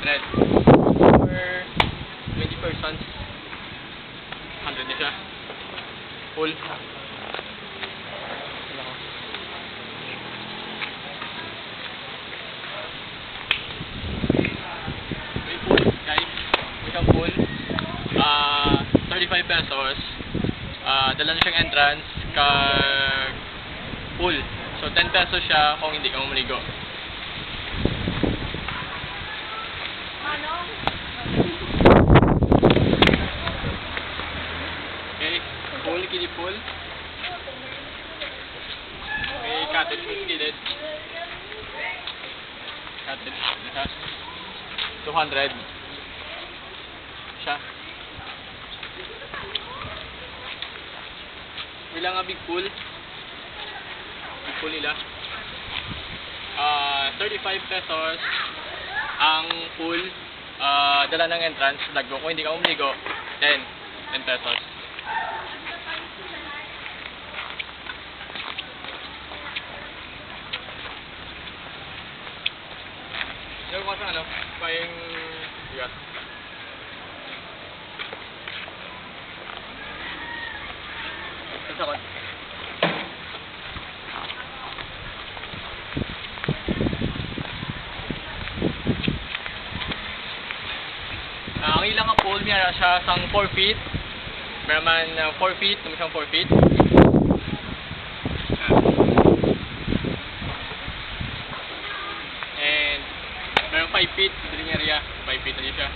200. For 20 persons, 100 na siya. Full. May pool, guys. May siyang pool. 35 pesos. Dala na siyang entrance kag pool. So 10 pesos siya kung hindi ka maligo. Okay, pool, kiddie pool. Okay, cottage with kidded. Cottage, 200 siya. Ilang nga big pool. Big pool nila. 35 pesos ang pool. Dala ng entrance. Daggo. Kung hindi ka umigo, 10 pesos. Yung ko sa ano, payong bigat. Sakot. Ang ilang ang pool niya siya sang 4 feet. Meron man 4 feet, naman siyang 4 feet. And meron 5 feet, dili niya area, 5 feet na siya.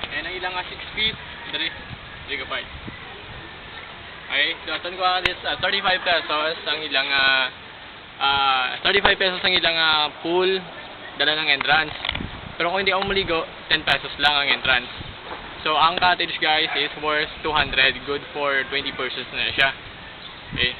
And ang ilang 6 feet, dari ka pa. Okay, so asan ko this 35 pesos ang ilang 35 pesos ang ilang pool, dala ng entrance. Pero kung hindi ako maligo, 10 pesos lang ang entrance. So ang cottage guys is worth 200, good for 20 persons na siya. Okay.